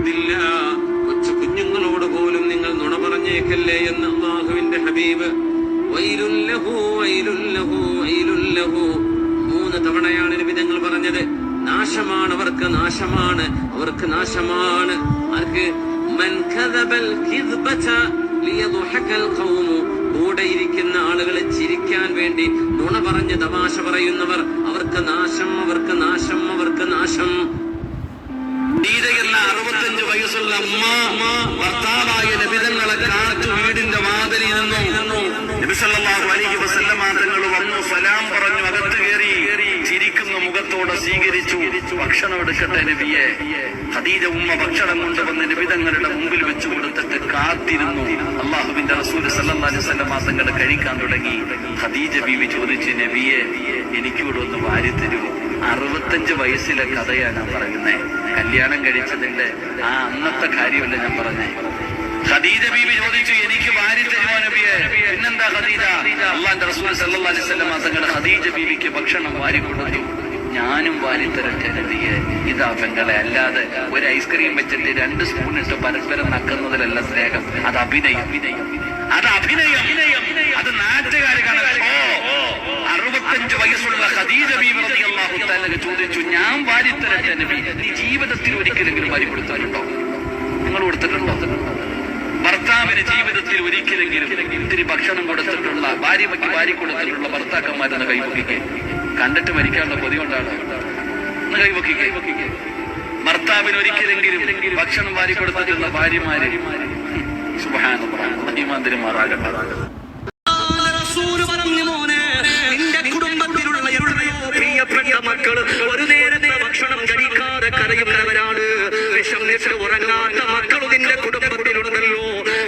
കൊച്ചു കുഞ്ഞുങ്ങളോട് പോലും നിങ്ങൾ നുണ പറഞ്ഞേക്കല്ലേ എന്ന് അല്ലാഹുവിന്റെ ഹബീബ്. വൈലുൽ ലഹു വൈലുൽ ലഹു വൈലുൽ ലഹു 3 തവണയാണ് നബി തങ്ങൾ പറഞ്ഞത്. നാശമാണ് അവർക്ക്, നാശമാണ് അവർക്ക്, നാശമാണ്. ആർക്ക്? മൻ കദബൽ കിദ്ബത ലിയദ്ഹകൽ ഖൗമ, കൂടെ ഇരിക്കുന്ന ആളുകളെ ചിരിക്കാൻ വേണ്ടി നുണ പറഞ്ഞ് തമാശ പറയുന്നവർ, അവർക്ക് നാശം, അവർക്ക് നാശം, അവർക്ക് നാശം. 65 വയസ്സുള്ള അമ്മ ഭർത്താവായ നബി തങ്ങളെ കാത്തു വീടിന്റെ വാതിലിൽ നിന്നു നബി സല്ലല്ലാഹു അലൈഹി വസല്ലമ തങ്ങൾ വന്നു, സലാം പറഞ്ഞു, അകത്ത് കയറി ചിരിക്കുന്ന മുഖത്തോടെ സ്വീകരിച്ചു. ഭക്ഷണം എടുക്കട്ടെ നബിയെ. ഖദീജ ഉമ്മ ഭക്ഷണം കൊണ്ടുവന്ന് നബി തങ്ങളുടെ മുമ്പിൽ വെച്ചു കൊടുത്തിട്ട് കാത്തിരുന്നു. അല്ലാഹുവിന്റെ റസൂൽ സല്ലല്ലാഹു അലൈഹി വസല്ലമ തങ്ങൾ കഴിക്കാൻ തുടങ്ങി. ഖദീജ ബീവി ചോദിച്ചു, നബിയെ എനിക്കൂടെ ഒന്ന് വാരി തരുമോ? 65 വയസ്സിലെ കഥയാണ് ഞാൻ പറയുന്നേ, കല്യാണം കഴിച്ചതിന്റെ ആ അന്നത്തെ കാര്യമല്ല ഞാൻ പറഞ്ഞേ. ഖദീജ ബീവി ചോദിച്ചു, എനിക്ക് വാരി തരുമോ നബിയെ? പിന്നെന്താ ഖദീജ? അല്ലാഹുവിന്റെ റസൂൽ സല്ലല്ലാഹു അലൈഹി വസല്ലമ തങ്ങൾ ഖദീജ ബീവിക്ക് ഭക്ഷണം വാരി കൊടുത്തു. ഞാനും വാരി തരട്ടെ നബിയെ? ഇതാ പെങ്ങളെ, അല്ലാതെ ഒരു ഐസ്ക്രീം വെച്ചിട്ട് 2 സ്പൂൺ ഇട്ട് പരസ്പരം നക്കുന്നതിലല്ല സ്നേഹം. അത് അഭിനയം, അത് അഭിനയം, അത് നാട്ടുകാര് കാണാൻ. 65 വയസ്സുള്ള ഖദീജ ബീവി റളിയല്ലാഹു തആല ചോദിച്ചു, ഞാൻ വാരി തരട്ടെ നബി? നീ ജീവിതത്തിൽ ഒരിക്കലെങ്കിലും വാരി കൊടുത്താലുണ്ടോ? നിങ്ങൾ കൊടുത്തിട്ടുണ്ടോ? ഭർത്താവിന് ജീവിതത്തിൽ ഒരിക്കലെങ്കിലും ഇത്തിരി ഭക്ഷണം കൊടുത്തിട്ടുള്ള, ഭാര്യയ്ക്ക് വാരി കൊടുത്തിട്ടുള്ള ഭർത്താക്കന്മാരെന്ന് കൈവക്കിക്കെ. കണ്ടിട്ട് മരിക്കാനുള്ള കൊതി കൊണ്ടാണ്. ഒന്ന് കൈവക്കിക്കെ. ഭർത്താവിന് ഒരിക്കലെങ്കിലും ഭക്ഷണം വാരി കൊടുത്തിട്ടുള്ള ഭാര്യമാര്, സുബ്ഹാനല്ലാഹ്, ഈമാന്തിരുമാറാകട്ടെ. മക്കള് ഒരു നേരത്തെ ഭക്ഷണം കഴിക്കാതെ കരയുന്നവരാണ്. വിശന്നിട്ട് ഉറങ്ങാത്ത മക്കളും നിന്റെ കുടുംബത്തിലുണ്ടല്ലോ.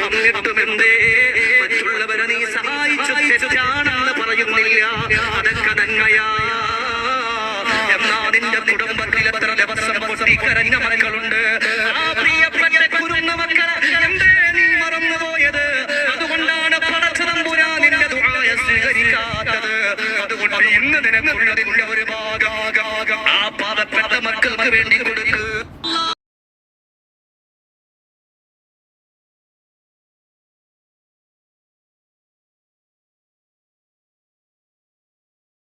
എന്നിട്ടും എന്തേ മറ്റുള്ളവരെ നീ സഹായിച്ചു തെറ്റാണെന്ന് പറയുന്നില്ല? അതൊക്കെ നന്മയാ. എന്നാ നിന്റെ കുടുംബത്തിൽ എത്ര ദിവസം പൊട്ടിക്കരഞ്ഞ മക്കളുണ്ട്? ആ പ്രിയപ്പെട്ട കുരുന്ന മക്കളെ എന്തേ നീ മറന്നുപോയത്? അതുകൊണ്ടാണ് പടച്ച തമ്പുരാൻ നിന്റെ ദുആ സ്വീകരിക്കാത്തത്. അതുകൊണ്ട് ഇന്ന് നിനക്കുള്ളതിന്റെ ഒരു ഭാഗം ആ പാവപ്പെട്ട മക്കൾക്ക് വേണ്ടി